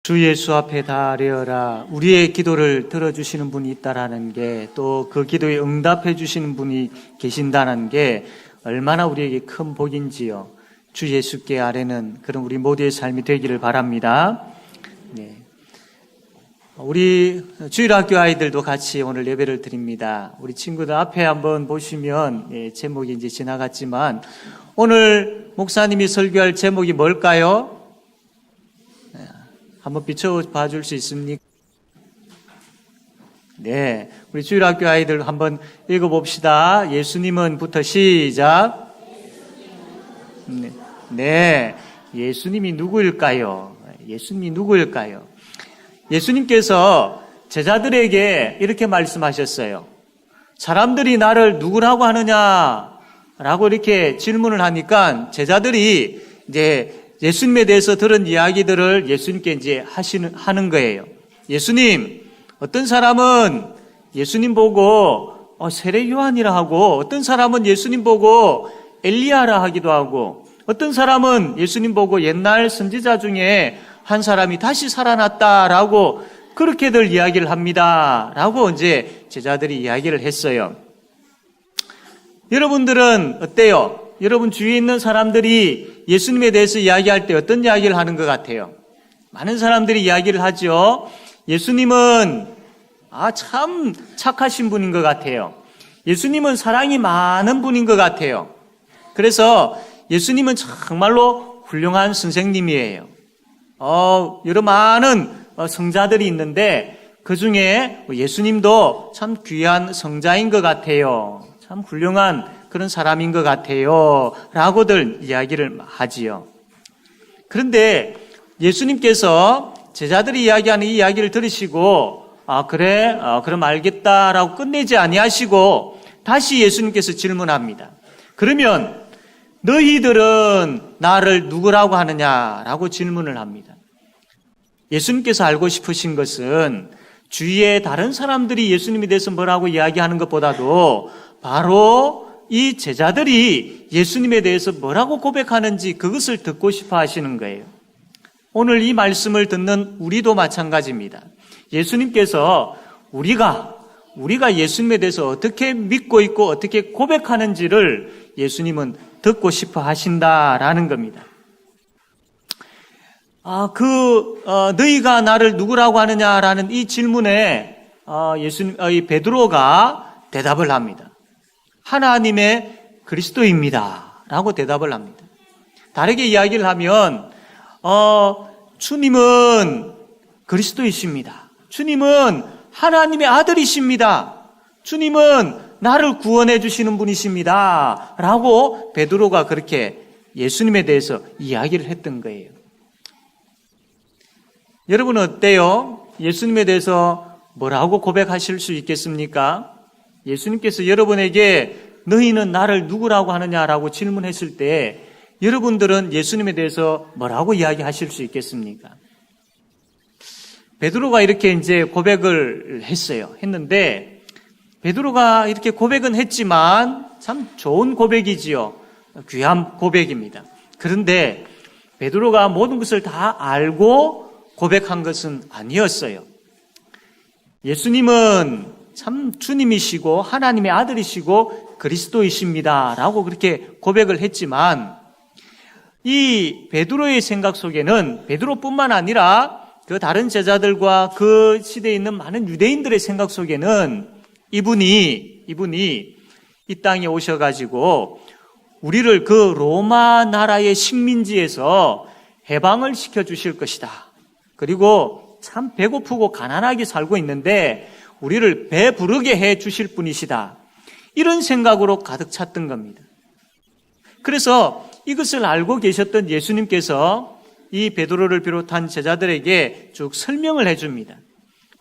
주 예수 앞에 다 아뢰어라. 우리의 기도를 들어주시는 분이 있다라는 게, 또 그 기도에 응답해 주시는 분이 계신다는 게 얼마나 우리에게 큰 복인지요. 주 예수께 아뢰는 그런 우리 모두의 삶이 되기를 바랍니다. 네. 우리 주일학교 아이들도 같이 오늘 예배를 드립니다. 우리 친구들 앞에 한번 보시면, 제목이 이제 지나갔지만 오늘 목사님이 설교할 제목이 뭘까요? 한번 비춰봐 줄 수 있습니까? 네, 우리 주일학교 아이들 한번 읽어봅시다. 예수님은부터 시작. 네, 예수님이 누구일까요? 예수님이 누구일까요? 예수님께서 제자들에게 이렇게 말씀하셨어요. 사람들이 나를 누구라고 하느냐라고 이렇게 질문을 하니까 제자들이 이제 예수님에 대해서 들은 이야기들을 예수님께 이제 하는 거예요. 예수님, 어떤 사람은 예수님 보고 세례 요한이라 하고, 어떤 사람은 예수님 보고 엘리야라 하기도 하고, 어떤 사람은 예수님 보고 옛날 선지자 중에 한 사람이 다시 살아났다라고 그렇게들 이야기를 합니다. 라고 이제 제자들이 이야기를 했어요. 여러분들은 어때요? 여러분 주위에 있는 사람들이 예수님에 대해서 이야기할 때 어떤 이야기를 하는 것 같아요? 많은 사람들이 이야기를 하죠. 예수님은 참 착하신 분인 것 같아요. 예수님은 사랑이 많은 분인 것 같아요. 그래서 예수님은 정말로 훌륭한 선생님이에요. 여러 많은 성자들이 있는데 그 중에 예수님도 참 귀한 성자인 것 같아요. 참 훌륭한 그런 사람인 것 같아요. 라고들 이야기를 하지요. 그런데 예수님께서 제자들이 이야기하는 이 이야기를 들으시고, 그래? 그럼 알겠다라고 끝내지 아니하시고 다시 예수님께서 질문합니다. 그러면 너희들은 나를 누구라고 하느냐라고 질문을 합니다. 예수님께서 알고 싶으신 것은 주위에 다른 사람들이 예수님에 대해서 뭐라고 이야기하는 것보다도 바로 이 제자들이 예수님에 대해서 뭐라고 고백하는지 그것을 듣고 싶어 하시는 거예요. 오늘 이 말씀을 듣는 우리도 마찬가지입니다. 예수님께서 우리가 예수님에 대해서 어떻게 믿고 있고 어떻게 고백하는지를 예수님은 듣고 싶어 하신다라는 겁니다. 너희가 나를 누구라고 하느냐라는 이 질문에 베드로가 대답을 합니다. 하나님의 그리스도입니다. 라고 대답을 합니다. 다르게 이야기를 하면, 주님은 그리스도이십니다. 주님은 하나님의 아들이십니다. 주님은 나를 구원해 주시는 분이십니다. 라고 베드로가 그렇게 예수님에 대해서 이야기를 했던 거예요. 여러분은 어때요? 예수님에 대해서 뭐라고 고백하실 수 있겠습니까? 예수님께서 여러분에게 너희는 나를 누구라고 하느냐라고 질문했을 때 여러분들은 예수님에 대해서 뭐라고 이야기하실 수 있겠습니까? 베드로가 이렇게 이제 고백을 했는데 베드로가 이렇게 고백은 했지만 참 좋은 고백이지요. 귀한 고백입니다. 그런데 베드로가 모든 것을 다 알고 고백한 것은 아니었어요. 예수님은 참 주님이시고 하나님의 아들이시고 그리스도이십니다. 라고 그렇게 고백을 했지만 이 베드로의 생각 속에는 베드로뿐만 아니라 그 다른 제자들과 그 시대에 있는 많은 유대인들의 생각 속에는 이분이 이 땅에 오셔가지고 우리를 그 로마 나라의 식민지에서 해방을 시켜주실 것이다. 그리고 참 배고프고 가난하게 살고 있는데 우리를 배부르게 해 주실 분이시다. 이런 생각으로 가득 찼던 겁니다. 그래서 이것을 알고 계셨던 예수님께서 이 베드로를 비롯한 제자들에게 쭉 설명을 해줍니다.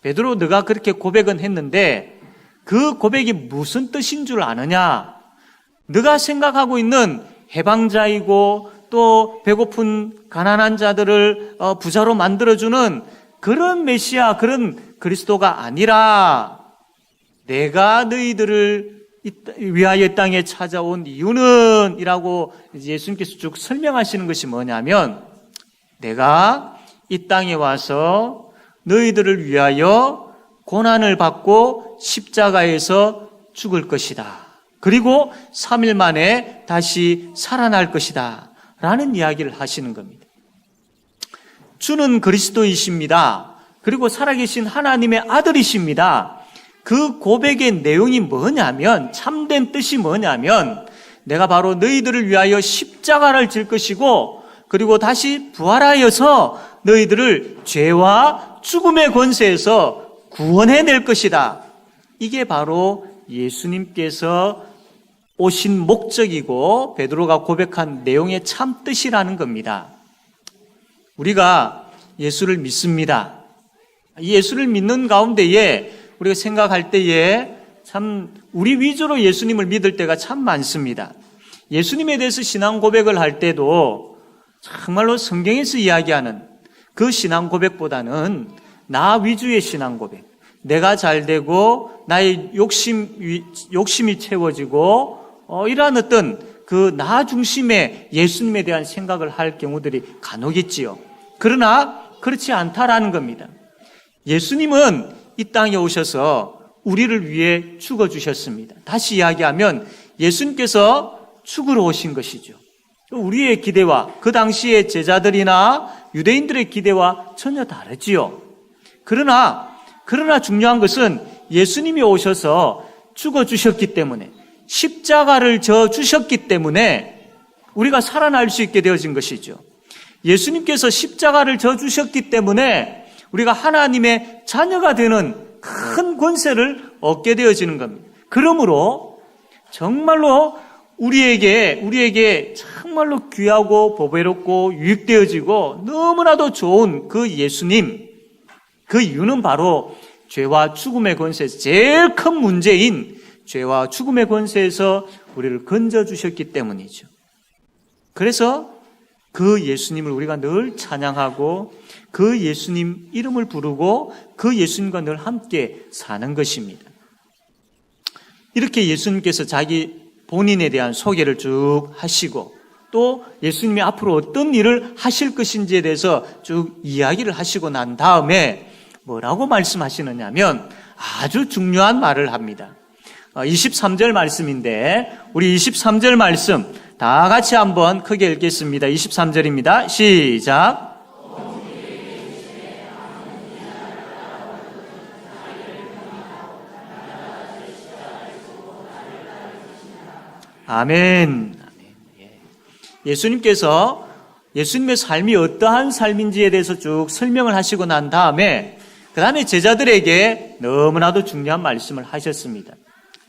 베드로, 너가 그렇게 고백은 했는데 그 고백이 무슨 뜻인 줄 아느냐? 너가 생각하고 있는 해방자이고 또 배고픈 가난한 자들을 부자로 만들어주는 그런 메시아, 그런 그리스도가 아니라 내가 너희들을 위하여 땅에 찾아온 이유는 이라고 예수님께서 쭉 설명하시는 것이 뭐냐면 내가 이 땅에 와서 너희들을 위하여 고난을 받고 십자가에서 죽을 것이다. 그리고 3일 만에 다시 살아날 것이다. 라는 이야기를 하시는 겁니다. 주는 그리스도이십니다. 그리고 살아계신 하나님의 아들이십니다. 그 고백의 내용이 뭐냐면, 참된 뜻이 뭐냐면, 내가 바로 너희들을 위하여 십자가를 질 것이고, 그리고 다시 부활하여서 너희들을 죄와 죽음의 권세에서 구원해낼 것이다. 이게 바로 예수님께서 오신 목적이고 베드로가 고백한 내용의 참 뜻이라는 겁니다. 우리가 예수를 믿습니다. 이 예수를 믿는 가운데에 우리가 생각할 때에 참 우리 위주로 예수님을 믿을 때가 참 많습니다. 예수님에 대해서 신앙 고백을 할 때도 정말로 성경에서 이야기하는 그 신앙 고백보다는 나 위주의 신앙 고백, 내가 잘 되고 나의 욕심이 채워지고 이러한 어떤 그 나 중심의 예수님에 대한 생각을 할 경우들이 간혹 있지요. 그러나 그렇지 않다라는 겁니다. 예수님은 이 땅에 오셔서 우리를 위해 죽어주셨습니다. 다시 이야기하면 예수님께서 죽으러 오신 것이죠. 우리의 기대와 그 당시의 제자들이나 유대인들의 기대와 전혀 다르지요. 그러나 중요한 것은 예수님이 오셔서 죽어주셨기 때문에, 십자가를 져 주셨기 때문에 우리가 살아날 수 있게 되어진 것이죠. 예수님께서 십자가를 져 주셨기 때문에 우리가 하나님의 자녀가 되는 큰 권세를 얻게 되어지는 겁니다. 그러므로 정말로 우리에게 정말로 귀하고 보배롭고 유익되어지고 너무나도 좋은 그 예수님, 그 이유는 바로 죄와 죽음의 권세에서 제일 큰 문제인 죄와 죽음의 권세에서 우리를 건져주셨기 때문이죠. 그래서 그 예수님을 우리가 늘 찬양하고 그 예수님 이름을 부르고 그 예수님과 늘 함께 사는 것입니다. 이렇게 예수님께서 자기 본인에 대한 소개를 쭉 하시고 또 예수님이 앞으로 어떤 일을 하실 것인지에 대해서 쭉 이야기를 하시고 난 다음에 뭐라고 말씀하시느냐면 아주 중요한 말을 합니다. 23절 말씀인데 우리 23절 말씀 다 같이 한번 크게 읽겠습니다. 23절입니다. 시작. 아멘. 예수님께서 예수님의 삶이 어떠한 삶인지에 대해서 쭉 설명을 하시고 난 다음에 그 다음에 제자들에게 너무나도 중요한 말씀을 하셨습니다.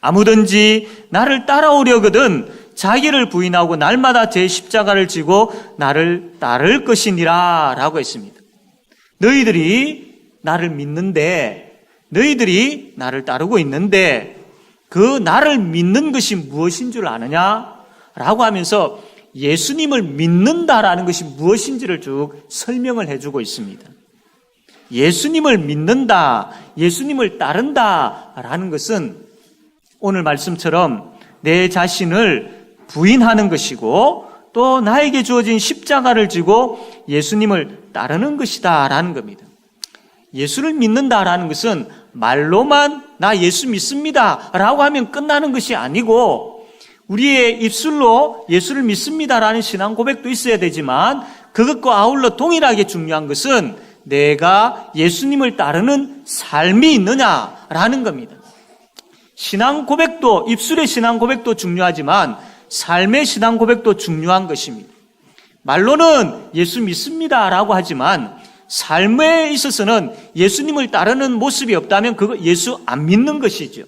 아무든지 나를 따라오려거든 자기를 부인하고 날마다 제 십자가를 지고 나를 따를 것이니라 라고 했습니다. 너희들이 나를 믿는데, 너희들이 나를 따르고 있는데 그 나를 믿는 것이 무엇인 줄 아느냐? 라고 하면서 예수님을 믿는다라는 것이 무엇인지를 쭉 설명을 해주고 있습니다. 예수님을 믿는다, 예수님을 따른다라는 것은 오늘 말씀처럼 내 자신을 부인하는 것이고 또 나에게 주어진 십자가를 지고 예수님을 따르는 것이다라는 겁니다. 예수를 믿는다라는 것은 말로만 나 예수 믿습니다 라고 하면 끝나는 것이 아니고 우리의 입술로 예수를 믿습니다라는 신앙 고백도 있어야 되지만 그것과 아울러 동일하게 중요한 것은 내가 예수님을 따르는 삶이 있느냐라는 겁니다. 신앙 고백도, 입술의 신앙 고백도 중요하지만 삶의 신앙 고백도 중요한 것입니다. 말로는 예수 믿습니다라고 하지만 삶에 있어서는 예수님을 따르는 모습이 없다면 그거 예수 안 믿는 것이죠.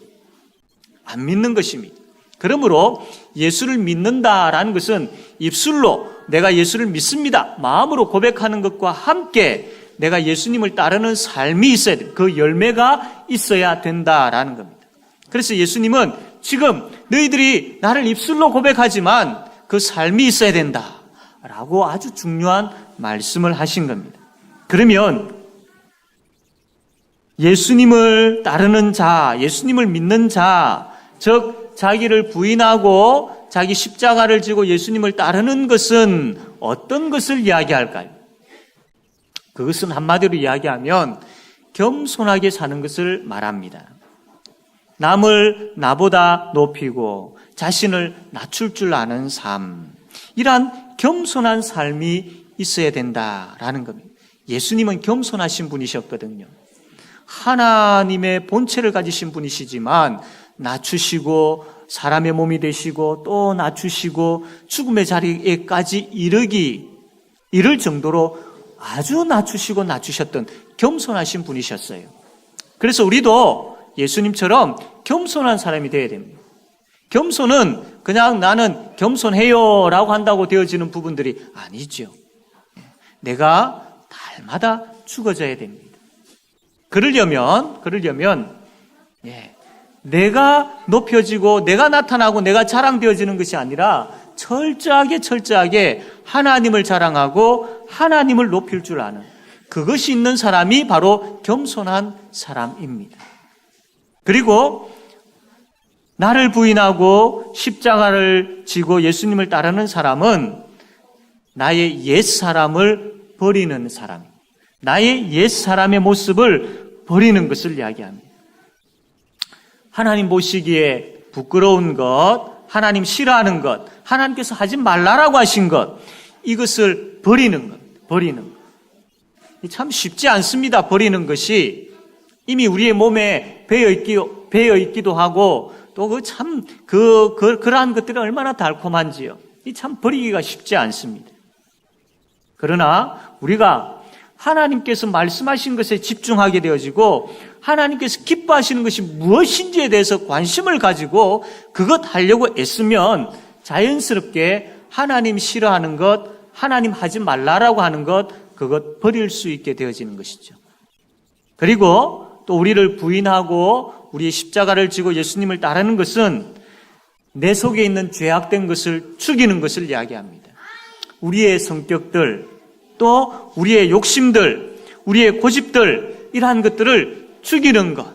안 믿는 것입니다. 그러므로 예수를 믿는다라는 것은 입술로 내가 예수를 믿습니다, 마음으로 고백하는 것과 함께 내가 예수님을 따르는 삶이 있어야 돼. 그 열매가 있어야 된다라는 겁니다. 그래서 예수님은 지금 너희들이 나를 입술로 고백하지만 그 삶이 있어야 된다라고 아주 중요한 말씀을 하신 겁니다. 그러면 예수님을 따르는 자, 예수님을 믿는 자, 즉 자기를 부인하고 자기 십자가를 지고 예수님을 따르는 것은 어떤 것을 이야기할까요? 그것은 한마디로 이야기하면 겸손하게 사는 것을 말합니다. 남을 나보다 높이고 자신을 낮출 줄 아는 삶, 이러한 겸손한 삶이 있어야 된다라는 겁니다. 예수님은 겸손하신 분이셨거든요. 하나님의 본체를 가지신 분이시지만 낮추시고 사람의 몸이 되시고 또 낮추시고 죽음의 자리에까지 이를 정도로 아주 낮추시고 낮추셨던 겸손하신 분이셨어요. 그래서 우리도 예수님처럼 겸손한 사람이 되어야 됩니다. 겸손은 그냥 나는 겸손해요 라고 한다고 되어지는 부분들이 아니죠. 내가 날마다 죽어져야 됩니다. 그러려면 내가 높여지고 내가 나타나고 내가 자랑되어지는 것이 아니라 철저하게 하나님을 자랑하고 하나님을 높일 줄 아는 그것이 있는 사람이 바로 겸손한 사람입니다. 그리고 나를 부인하고 십자가를 지고 예수님을 따르는 사람은 나의 옛사람을 버리는 사람, 나의 옛사람의 모습을 버리는 것을 이야기합니다. 하나님 보시기에 부끄러운 것, 하나님 싫어하는 것, 하나님께서 하지 말라라고 하신 것, 이것을 버리는 것. 참 쉽지 않습니다. 버리는 것이 이미 우리의 몸에 배어 있기도 하고 또 그러한 것들이 얼마나 달콤한지요. 이 참 버리기가 쉽지 않습니다. 그러나 우리가 하나님께서 말씀하신 것에 집중하게 되어지고 하나님께서 기뻐하시는 것이 무엇인지에 대해서 관심을 가지고 그것 하려고 애쓰면 자연스럽게 하나님 싫어하는 것, 하나님 하지 말라라고 하는 것, 그것 버릴 수 있게 되어지는 것이죠. 그리고 또 우리를 부인하고 우리의 십자가를 지고 예수님을 따르는 것은 내 속에 있는 죄악된 것을 죽이는 것을 이야기합니다. 우리의 성격들, 또 우리의 욕심들, 우리의 고집들, 이러한 것들을 죽이는 것.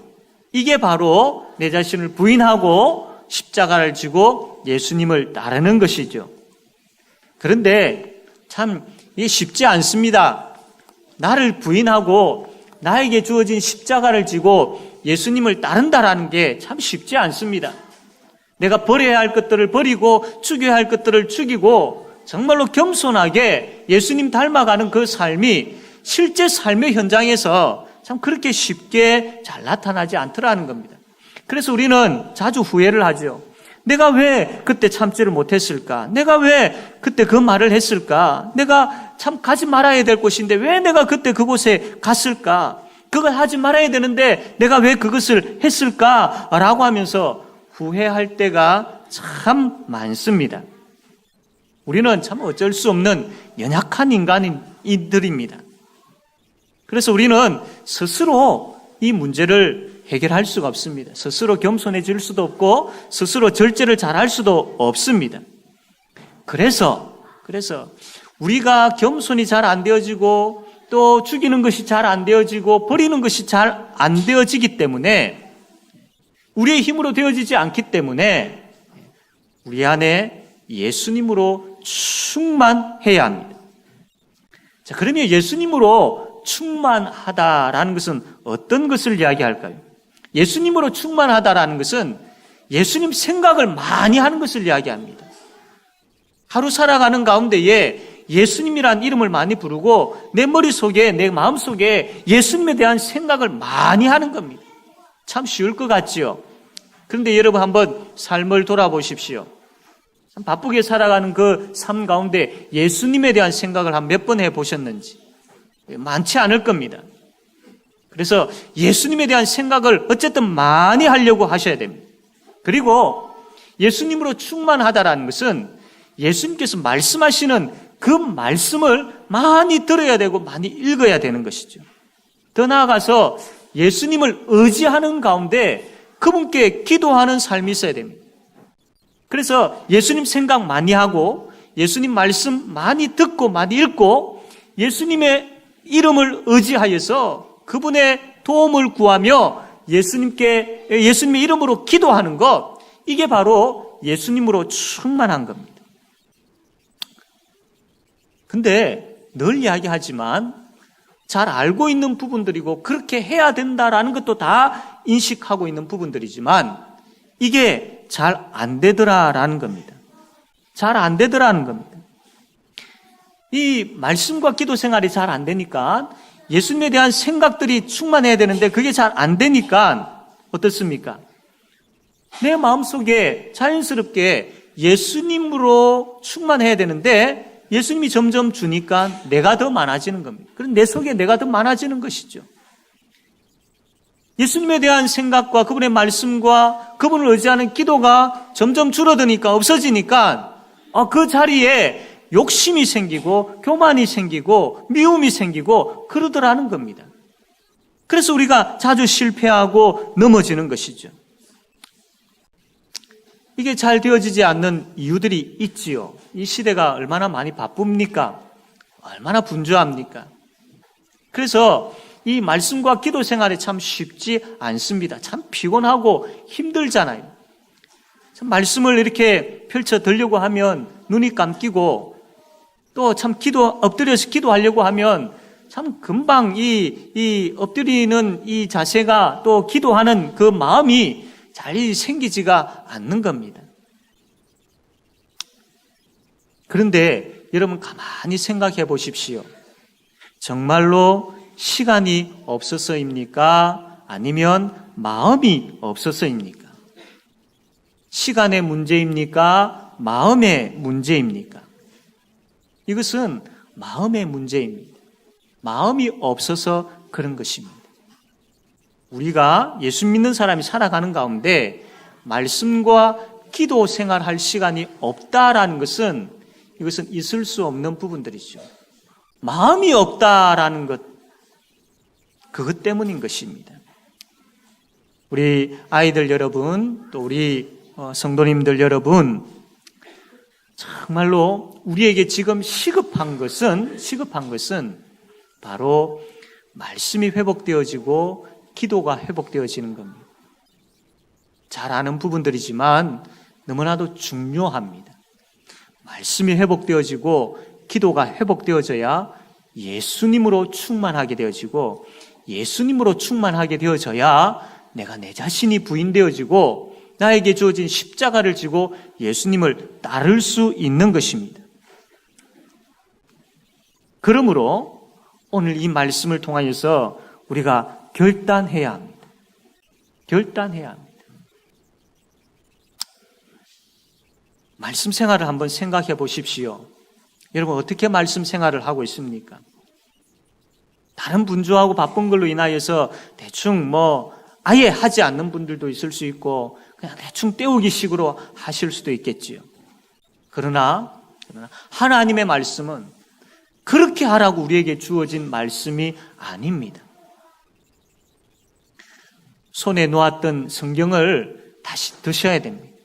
이게 바로 내 자신을 부인하고 십자가를 지고 예수님을 따르는 것이죠. 그런데 참 이게 쉽지 않습니다. 나를 부인하고 나에게 주어진 십자가를 지고 예수님을 따른다라는 게 참 쉽지 않습니다. 내가 버려야 할 것들을 버리고 죽여야 할 것들을 죽이고 정말로 겸손하게 예수님 닮아가는 그 삶이 실제 삶의 현장에서 참 그렇게 쉽게 잘 나타나지 않더라는 겁니다. 그래서 우리는 자주 후회를 하죠. 내가 왜 그때 참지를 못했을까? 내가 왜 그때 그 말을 했을까? 내가 참 가지 말아야 될 곳인데 왜 내가 그때 그곳에 갔을까? 그걸 하지 말아야 되는데 내가 왜 그것을 했을까? 라고 하면서 후회할 때가 참 많습니다. 우리는 참 어쩔 수 없는 연약한 인간들입니다. 그래서 우리는 스스로 이 문제를 해결할 수가 없습니다. 스스로 겸손해질 수도 없고 스스로 절제를 잘할 수도 없습니다. 그래서 우리가 겸손이 잘 안 되어지고 또 죽이는 것이 잘 안 되어지고 버리는 것이 잘 안 되어지기 때문에 우리의 힘으로 되어지지 않기 때문에 우리 안에 예수님으로 충만해야 합니다. 자, 그러면 예수님으로 충만하다라는 것은 어떤 것을 이야기할까요? 예수님으로 충만하다라는 것은 예수님 생각을 많이 하는 것을 이야기합니다. 하루 살아가는 가운데에 예수님이라는 이름을 많이 부르고 내 머릿속에, 내 마음속에 예수님에 대한 생각을 많이 하는 겁니다. 참 쉬울 것 같지요? 그런데 여러분 한번 삶을 돌아보십시오. 참 바쁘게 살아가는 그 삶 가운데 예수님에 대한 생각을 한 몇 번 해보셨는지 많지 않을 겁니다. 그래서 예수님에 대한 생각을 어쨌든 많이 하려고 하셔야 됩니다. 그리고 예수님으로 충만하다라는 것은 예수님께서 말씀하시는 그 말씀을 많이 들어야 되고 많이 읽어야 되는 것이죠. 더 나아가서 예수님을 의지하는 가운데 그분께 기도하는 삶이 있어야 됩니다. 그래서 예수님 생각 많이 하고 예수님 말씀 많이 듣고 많이 읽고 예수님의 이름을 의지하여서 그분의 도움을 구하며 예수님의 이름으로 기도하는 것, 이게 바로 예수님으로 충만한 겁니다. 근데 늘 이야기하지만 잘 알고 있는 부분들이고 그렇게 해야 된다라는 것도 다 인식하고 있는 부분들이지만 이게 잘 안 되더라라는 겁니다. 잘 안 되더라는 겁니다. 이 말씀과 기도 생활이 잘 안 되니까 예수님에 대한 생각들이 충만해야 되는데 그게 잘 안 되니까 어떻습니까? 내 마음속에 자연스럽게 예수님으로 충만해야 되는데 예수님이 점점 주니까 내가 더 많아지는 겁니다. 그럼 내 속에 내가 더 많아지는 것이죠. 예수님에 대한 생각과 그분의 말씀과 그분을 의지하는 기도가 점점 줄어드니까 없어지니까 그 자리에 욕심이 생기고 교만이 생기고 미움이 생기고 그러더라는 겁니다. 그래서 우리가 자주 실패하고 넘어지는 것이죠. 이게 잘 되어지지 않는 이유들이 있지요. 이 시대가 얼마나 많이 바쁩니까? 얼마나 분주합니까? 그래서 이 말씀과 기도 생활이 참 쉽지 않습니다. 참 피곤하고 힘들잖아요. 참 말씀을 이렇게 펼쳐 들려고 하면 눈이 감기고 또 참 엎드려서 기도하려고 하면 참 금방 이 엎드리는 이 자세가 또 기도하는 그 마음이 잘 생기지가 않는 겁니다. 그런데 여러분 가만히 생각해 보십시오. 정말로 시간이 없어서입니까? 아니면 마음이 없어서입니까? 시간의 문제입니까? 마음의 문제입니까? 이것은 마음의 문제입니다. 마음이 없어서 그런 것입니다. 우리가 예수 믿는 사람이 살아가는 가운데 말씀과 기도 생활할 시간이 없다라는 것은 이것은 있을 수 없는 부분들이죠. 마음이 없다라는 것, 그것 때문인 것입니다. 우리 아이들 여러분, 또 우리 성도님들 여러분, 정말로 우리에게 지금 시급한 것은 바로 말씀이 회복되어지고 기도가 회복되어지는 겁니다. 잘 아는 부분들이지만 너무나도 중요합니다. 말씀이 회복되어지고 기도가 회복되어져야 예수님으로 충만하게 되어지고 예수님으로 충만하게 되어져야 내가 내 자신이 부인되어지고 나에게 주어진 십자가를 지고 예수님을 따를 수 있는 것입니다. 그러므로 오늘 이 말씀을 통하여서 우리가 결단해야 합니다. 결단해야 합니다. 말씀 생활을 한번 생각해 보십시오. 여러분 어떻게 말씀 생활을 하고 있습니까? 다른 분주하고 바쁜 걸로 인하여서 대충 아예 하지 않는 분들도 있을 수 있고 그냥 대충 때우기 식으로 하실 수도 있겠지요. 그러나 하나님의 말씀은 그렇게 하라고 우리에게 주어진 말씀이 아닙니다. 손에 놓았던 성경을 다시 드셔야 됩니다.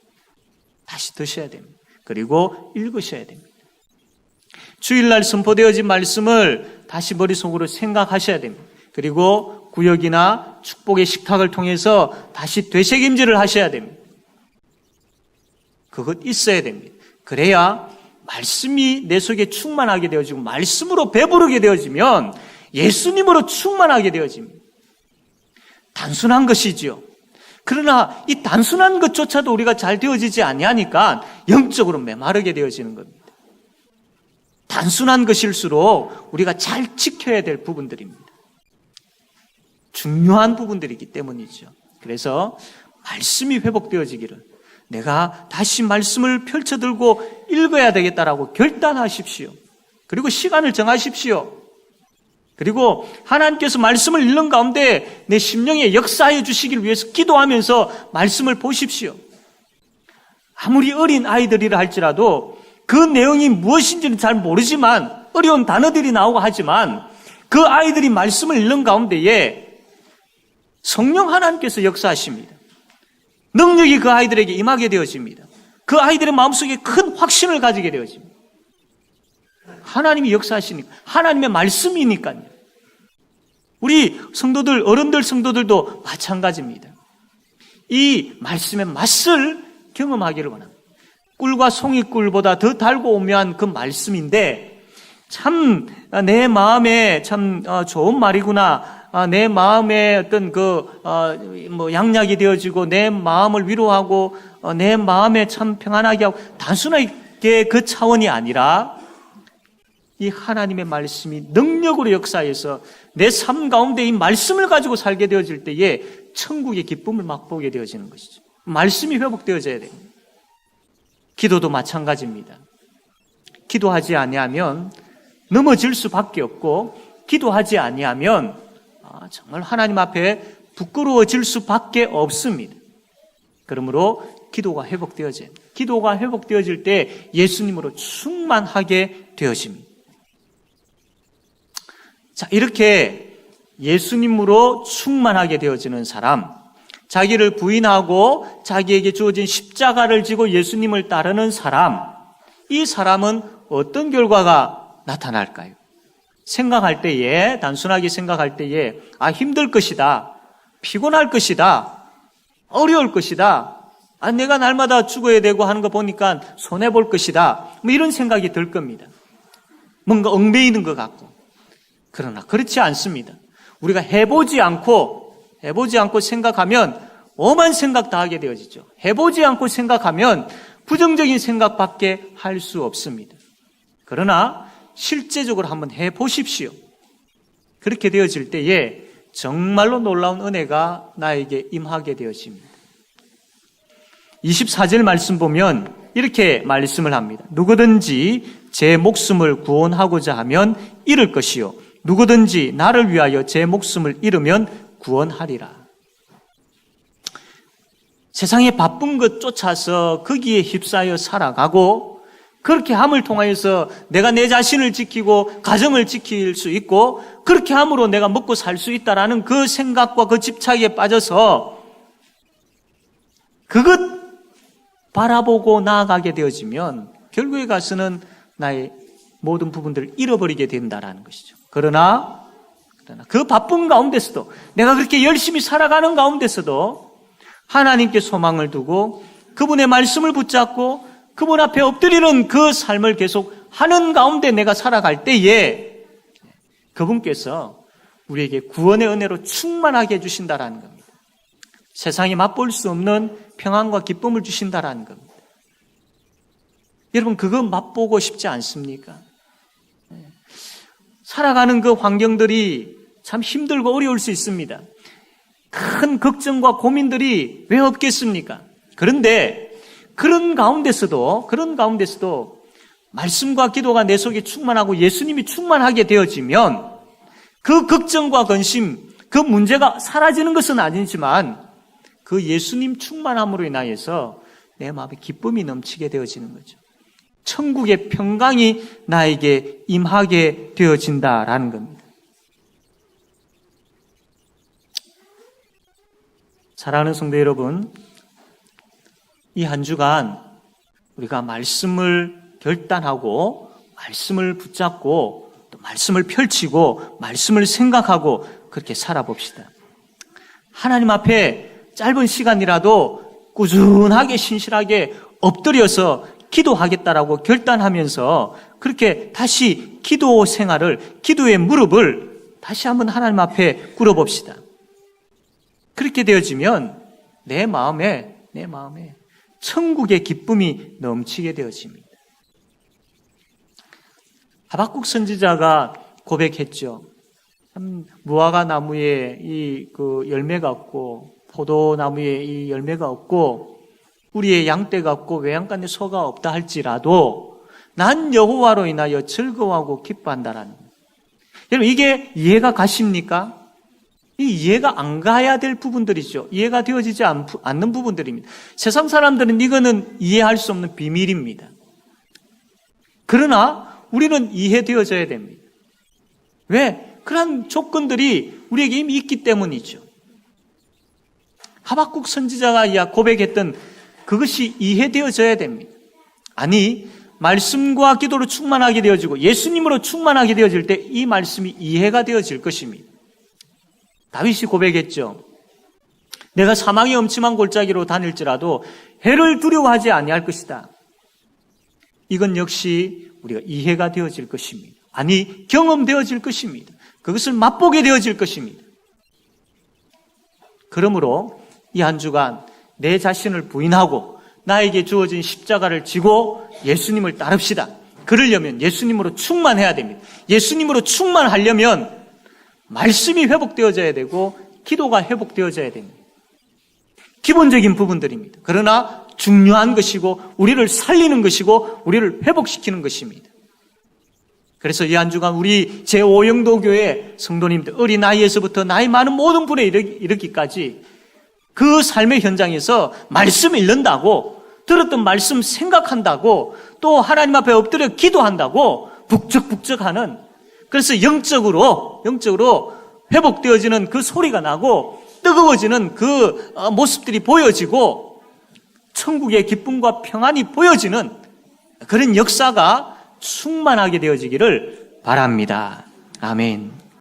다시 드셔야 됩니다. 그리고 읽으셔야 됩니다. 주일날 선포되어진 말씀을 다시 머릿속으로 생각하셔야 됩니다. 그리고 구역이나 축복의 식탁을 통해서 다시 되새김질을 하셔야 됩니다. 그것 있어야 됩니다. 그래야 말씀이 내 속에 충만하게 되어지고 말씀으로 배부르게 되어지면 예수님으로 충만하게 되어집니다. 단순한 것이지요. 그러나 이 단순한 것조차도 우리가 잘 되어지지 아니하니까 영적으로 메마르게 되어지는 겁니다. 단순한 것일수록 우리가 잘 지켜야 될 부분들입니다. 중요한 부분들이기 때문이죠. 그래서 말씀이 회복되어지기를 내가 다시 말씀을 펼쳐들고 읽어야 되겠다라고 결단하십시오. 그리고 시간을 정하십시오. 그리고 하나님께서 말씀을 읽는 가운데 내 심령에 역사해 주시기를 위해서 기도하면서 말씀을 보십시오. 아무리 어린 아이들이라 할지라도 그 내용이 무엇인지는 잘 모르지만 어려운 단어들이 나오고 하지만 그 아이들이 말씀을 읽는 가운데에 성령 하나님께서 역사하십니다. 능력이 그 아이들에게 임하게 되어집니다. 그 아이들의 마음속에 큰 확신을 가지게 되어집니다. 하나님이 역사하시니까, 하나님의 말씀이니까요. 우리 성도들, 어른들 성도들도 마찬가지입니다. 이 말씀의 맛을 경험하기를 원합니다. 꿀과 송이꿀보다 더 달고 오묘한 그 말씀인데 참 내 마음에 참 좋은 말이구나. 내 마음에 어떤 양약이 되어지고 내 마음을 위로하고 내 마음에 참 평안하게 하고 단순하게 그 차원이 아니라 이 하나님의 말씀이 능력으로 역사해서 내 삶 가운데 이 말씀을 가지고 살게 되어질 때에 천국의 기쁨을 맛보게 되어지는 것이죠. 말씀이 회복되어져야 됩니다. 기도도 마찬가지입니다. 기도하지 아니하면 넘어질 수밖에 없고 기도하지 아니하면 정말 하나님 앞에 부끄러워질 수밖에 없습니다. 그러므로 기도가 회복되어져요. 기도가 회복되어질 때 예수님으로 충만하게 되어집니다. 자, 이렇게 예수님으로 충만하게 되어지는 사람, 자기를 부인하고 자기에게 주어진 십자가를 지고 예수님을 따르는 사람, 이 사람은 어떤 결과가 나타날까요? 생각할 때에, 단순하게 생각할 때에, 힘들 것이다, 피곤할 것이다, 어려울 것이다, 내가 날마다 죽어야 되고 하는 거 보니까 손해볼 것이다, 이런 생각이 들 겁니다. 뭔가 얽매이는 것 같고. 그러나 그렇지 않습니다. 우리가 해보지 않고 생각하면 오만 생각 다 하게 되어지죠. 해보지 않고 생각하면 부정적인 생각밖에 할 수 없습니다. 그러나 실제적으로 한번 해보십시오. 그렇게 되어질 때에 정말로 놀라운 은혜가 나에게 임하게 되어집니다. 24절 말씀 보면 이렇게 말씀을 합니다. 누구든지 제 목숨을 구원하고자 하면 잃을 것이요 누구든지 나를 위하여 제 목숨을 잃으면 구원하리라. 세상의 바쁜 것 쫓아서 거기에 휩싸여 살아가고 그렇게 함을 통하여서 내가 내 자신을 지키고 가정을 지킬 수 있고 그렇게 함으로 내가 먹고 살 수 있다라는 그 생각과 그 집착에 빠져서 그것 바라보고 나아가게 되어지면 결국에 가서는 나의 모든 부분들을 잃어버리게 된다라는 것이죠. 그러나 그 바쁜 가운데서도 내가 그렇게 열심히 살아가는 가운데서도 하나님께 소망을 두고 그분의 말씀을 붙잡고 그분 앞에 엎드리는 그 삶을 계속 하는 가운데 내가 살아갈 때에 그분께서 우리에게 구원의 은혜로 충만하게 해주신다라는 겁니다. 세상이 맛볼 수 없는 평안과 기쁨을 주신다라는 겁니다. 여러분 그거 맛보고 싶지 않습니까? 살아가는 그 환경들이 참 힘들고 어려울 수 있습니다. 큰 걱정과 고민들이 왜 없겠습니까? 그런데 그런 가운데서도 말씀과 기도가 내 속에 충만하고 예수님이 충만하게 되어지면 그 걱정과 근심, 그 문제가 사라지는 것은 아니지만 그 예수님 충만함으로 인하여서 내 마음에 기쁨이 넘치게 되어지는 거죠. 천국의 평강이 나에게 임하게 되어진다라는 겁니다. 사랑하는 성도 여러분, 이 한 주간 우리가 말씀을 결단하고 말씀을 붙잡고 또 말씀을 펼치고 말씀을 생각하고 그렇게 살아봅시다. 하나님 앞에 짧은 시간이라도 꾸준하게 신실하게 엎드려서 기도하겠다라고 결단하면서 그렇게 다시 기도 생활을, 기도의 무릎을 다시 한번 하나님 앞에 꿇어봅시다. 그렇게 되어지면 내 마음에 천국의 기쁨이 넘치게 되어집니다. 하박국 선지자가 고백했죠. 참 무화과 나무에 이 열매가 없고 포도나무에 이 열매가 없고 우리의 양떼가 없고 외양간에 소가 없다 할지라도 난 여호와로 인하여 즐거워하고 기뻐한다라는 거예요. 여러분 이게 이해가 가십니까? 이 이해가 안 가야 될 부분들이죠. 이해가 되어지지 않는 부분들입니다. 세상 사람들은 이거는 이해할 수 없는 비밀입니다. 그러나 우리는 이해되어져야 됩니다. 왜? 그런 조건들이 우리에게 이미 있기 때문이죠. 하박국 선지자가 고백했던 그것이 이해되어져야 됩니다. 아니, 말씀과 기도로 충만하게 되어지고 예수님으로 충만하게 되어질 때 이 말씀이 이해가 되어질 것입니다. 다윗이 고백했죠. 내가 사망의 엄침한 골짜기로 다닐지라도 해를 두려워하지 아니할 것이다. 이건 역시 우리가 이해가 되어질 것입니다. 아니, 경험되어질 것입니다. 그것을 맛보게 되어질 것입니다. 그러므로 이 한 주간 내 자신을 부인하고 나에게 주어진 십자가를 지고 예수님을 따릅시다. 그러려면 예수님으로 충만해야 됩니다. 예수님으로 충만하려면 말씀이 회복되어져야 되고 기도가 회복되어져야 됩니다. 기본적인 부분들입니다. 그러나 중요한 것이고 우리를 살리는 것이고 우리를 회복시키는 것입니다. 그래서 이 한 주간 우리 제5영도교회 성도님들 어린 나이에서부터 나이 많은 모든 분에 이르기까지 그 삶의 현장에서 말씀 읽는다고 들었던 말씀 생각한다고 또 하나님 앞에 엎드려 기도한다고 북적북적하는, 그래서 영적으로 회복되어지는 그 소리가 나고 뜨거워지는 그 모습들이 보여지고 천국의 기쁨과 평안이 보여지는 그런 역사가 충만하게 되어지기를 바랍니다. 아멘.